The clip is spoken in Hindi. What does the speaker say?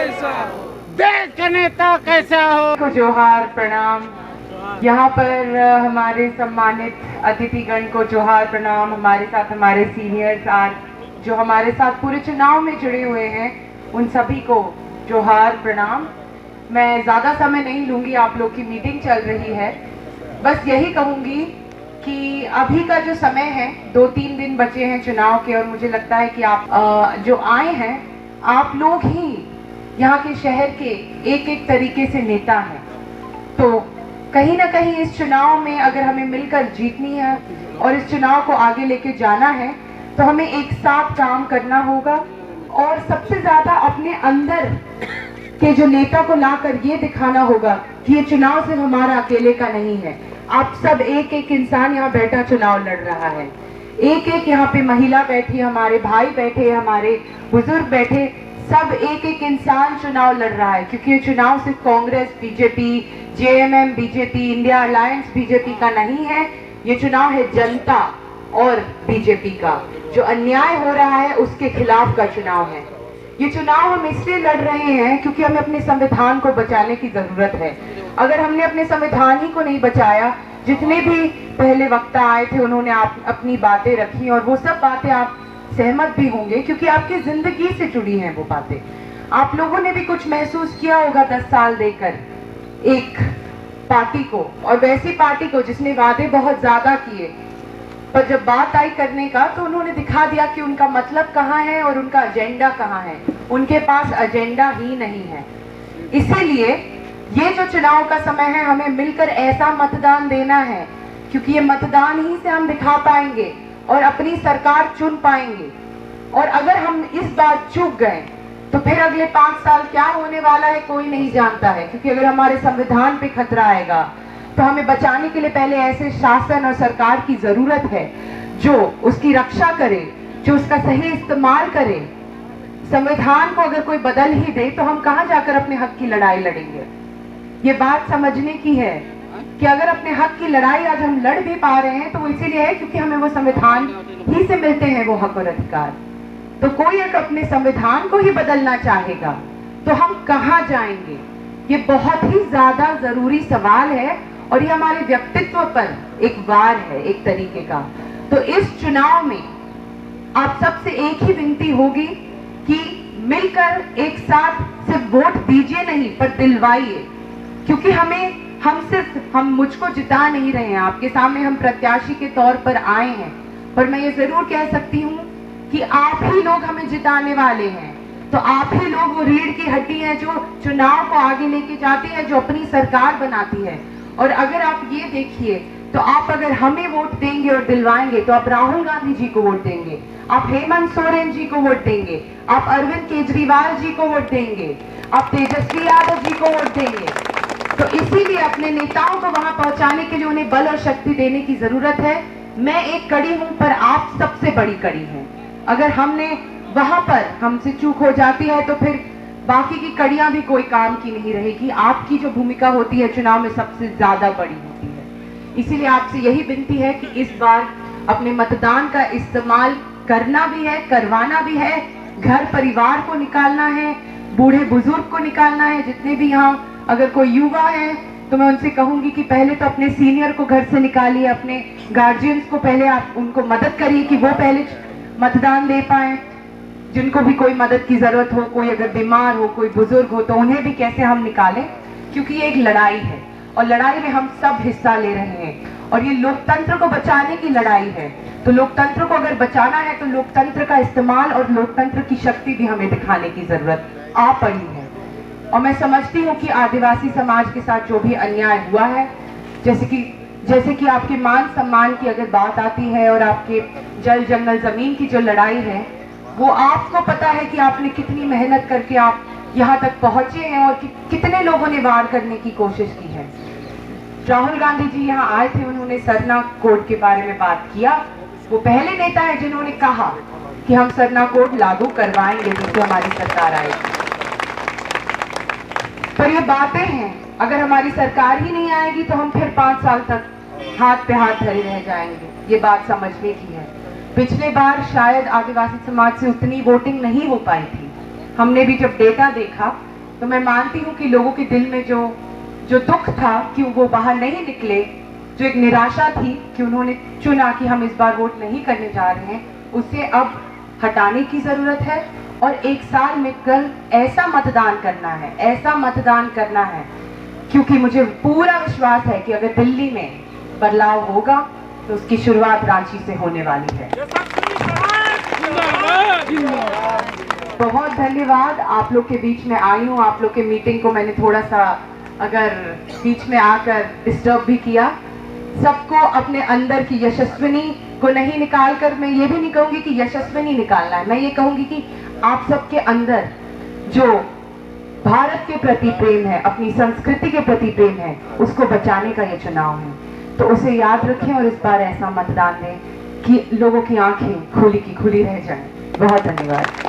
कैसा हो, देश का नेता कैसा हो। को जोहार प्रणाम। यहाँ पर हमारे सम्मानित अतिथिगण को जोहार प्रणाम। हमारे साथ हमारे सीनियर्स आज जो हमारे साथ पूरे चुनाव में जुड़े हुए हैं, उन सभी को जोहार प्रणाम। मैं ज़्यादा समय नहीं लूँगी, आप लोग की मीटिंग चल रही है। बस यही कहूँगी कि अभी का जो समय है, 2-3 दिन बचे हैं चुनाव के, और मुझे लगता है कि आप जो आए हैं, आप लोग ही यहाँ के शहर के एक एक तरीके से नेता हैं। तो कहीं ना कहीं इस चुनाव में अगर हमें मिलकर जीतनी है और इस चुनाव को आगे लेके जाना है, तो हमें एक साथ काम करना होगा और सबसे ज़्यादा अपने अंदर के जो नेता को लाकर ये दिखाना होगा कि ये चुनाव सिर्फ हमारा अकेले का नहीं है। आप सब एक एक इंसान यहाँ बैठा चुनाव लड़ रहा है। एक एक यहाँ पे महिला बैठी, हमारे भाई बैठे, हमारे बुजुर्ग बैठे, सब एक एक इंसान चुनाव लड़ रहा है। क्योंकि ये चुनाव सिर्फ Congress, BJP, JMM, BJP, India alliance BJP का नहीं है। ये चुनाव है जनता और बीजेपी का। जो अन्याय हो रहा है उसके खिलाफ का चुनाव है। ये चुनाव हम इसलिए लड़ रहे हैं क्योंकि हमें अपने संविधान को बचाने की जरूरत है। अगर हमने अपने संविधान ही को नहीं बचाया, जितने भी पहले वक्ता आए थे उन्होंने अपनी बातें रखी, और वो सब बातें आप सहमत भी होंगे क्योंकि आपकी जिंदगी से जुड़ी हैं वो बातें। आप लोगों ने भी कुछ महसूस किया होगा 10 साल देकर एक पार्टी को, और वैसी पार्टी को जिसने वादे बहुत ज्यादा किए, पर जब बात आई करने का तो उन्होंने दिखा दिया कि उनका मतलब कहाँ है और उनका एजेंडा कहाँ है। उनके पास एजेंडा ही नहीं है। इसीलिए ये जो चुनाव का समय है, हमें मिलकर ऐसा मतदान देना है, क्योंकि ये मतदान ही से हम दिखा पाएंगे और अपनी सरकार चुन पाएंगे। और अगर हम इस बार चूक गए तो फिर अगले 5 साल क्या होने वाला है कोई नहीं जानता है। क्योंकि अगर हमारे संविधान पे खतरा आएगा तो हमें बचाने के लिए पहले ऐसे शासन और सरकार की जरूरत है जो उसकी रक्षा करे, जो उसका सही इस्तेमाल करे। संविधान को अगर कोई बदल ही दे तो हम कहां जाकर अपने हक की लड़ाई लड़ेंगे। ये बात समझने की है कि अगर अपने हक की लड़ाई आज हम लड़ भी पा रहे हैं तो वो इसीलिए है क्योंकि हमें वो संविधान ही से मिलते हैं वो हक और अधिकार। तो कोई अगर अपने संविधान को ही बदलना चाहेगा तो हम कहां जाएंगे? ये बहुत ही ज्यादा जरूरी सवाल है और ये हमारे व्यक्तित्व पर एक वार है एक तरीके का। तो इस चुनाव में आप सबसे एक ही विनती होगी कि मिलकर एक साथ सिर्फ वोट दीजिए नहीं पर दिलवाइए। क्योंकि हम मुझको जिता नहीं रहे हैं, आपके सामने हम प्रत्याशी के तौर पर आए हैं, पर मैं ये जरूर कह सकती हूँ कि आप ही लोग हमें जिताने वाले हैं। तो आप ही लोग वो रीढ़ की हड्डी है जो चुनाव को आगे लेके जाती है, जो अपनी सरकार बनाती है। और अगर आप ये देखिए तो आप अगर हमें वोट देंगे और दिलवाएंगे तो आप राहुल गांधी जी को वोट देंगे, आप हेमंत सोरेन जी को वोट देंगे, आप अरविंद केजरीवाल जी को वोट देंगे, आप तेजस्वी यादव जी को वोट देंगे। तो इसीलिए अपने नेताओं को वहां पहुंचाने के लिए उन्हें बल और शक्ति देने की जरूरत है। मैं एक कड़ी हूं पर आप सबसे बड़ी कड़ी हैं। अगर हमने वहां पर हमसे चूक हो जाती है तो फिर बाकी की कड़ियां भी कोई काम की नहीं रहेगी। आपकी जो भूमिका होती है चुनाव में सबसे ज्यादा बड़ी होती है। इसीलिए आपसे यही विनती है कि इस बार अपने मतदान का इस्तेमाल करना भी है, करवाना भी है, घर परिवार को निकालना है, बूढ़े बुजुर्ग को निकालना है। जितने भी यहाँ अगर कोई युवा है तो मैं उनसे कहूंगी कि पहले तो अपने सीनियर को घर से निकालिए, अपने गार्जियंस को पहले आप उनको मदद करिए कि वो पहले मतदान दे पाए। जिनको भी कोई मदद की जरूरत हो, कोई अगर बीमार हो, कोई बुजुर्ग हो, तो उन्हें भी कैसे हम निकालें। क्योंकि ये एक लड़ाई है और लड़ाई में हम सब हिस्सा ले रहे हैं और ये लोकतंत्र को बचाने की लड़ाई है। तो लोकतंत्र को अगर बचाना है तो लोकतंत्र का इस्तेमाल और लोकतंत्र की शक्ति भी हमें दिखाने की जरूरत आ पड़ी है। और मैं समझती हूँ कि आदिवासी समाज के साथ जो भी अन्याय हुआ है, जैसे कि आपके मान सम्मान की अगर बात आती है और आपके जल जंगल जमीन की जो लड़ाई है, वो आपको पता है कि आपने कितनी मेहनत करके आप यहाँ तक पहुंचे हैं और कितने लोगों ने वार करने की कोशिश की है। राहुल गांधी जी यहाँ आए थे, उन्होंने सरना कोड के बारे में बात किया। वो पहले नेता है जिन्होंने कहा कि हम सरना कोड लागू करवाएंगे जिससे हमारी सरकार आएगी। पर ये बातें हैं, अगर हमारी सरकार ही नहीं आएगी तो हम फिर 5 साल तक हाथ पे हाथ धरे रह जाएंगे। ये बात समझने की है। पिछले बार शायद आदिवासी समाज से उतनी वोटिंग नहीं हो पाई थी। हमने भी जब डेटा देखा तो मैं मानती हूँ कि लोगों के दिल में जो दुख था कि वो बाहर नहीं निकले, जो एक निराशा थी कि उन्होंने चुना कि हम इस बार वोट नहीं करने जा रहे हैं, उसे अब हटाने की ज़रूरत है और एक साल में कल ऐसा मतदान करना है, ऐसा मतदान करना है, क्योंकि मुझे पूरा विश्वास है कि अगर दिल्ली में बदलाव होगा तो उसकी शुरुआत रांची से होने वाली है। बहुत धन्यवाद, आप लोग के बीच में आई हूँ। आप लोग के मीटिंग को मैंने थोड़ा सा अगर बीच में आकर डिस्टर्ब भी किया। सबको अपने अंदर की यशस्विनी को नहीं निकाल कर, मैं ये भी नहीं कहूँगी कि यशस्विनी निकालना है, मैं ये कहूँगी कि आप सबके अंदर जो भारत के प्रति प्रेम है, अपनी संस्कृति के प्रति प्रेम है, उसको बचाने का ये चुनाव है। तो उसे याद रखें और इस बार ऐसा मतदान दें कि लोगों की आंखें खुली की खुली रह जाएं। बहुत धन्यवाद।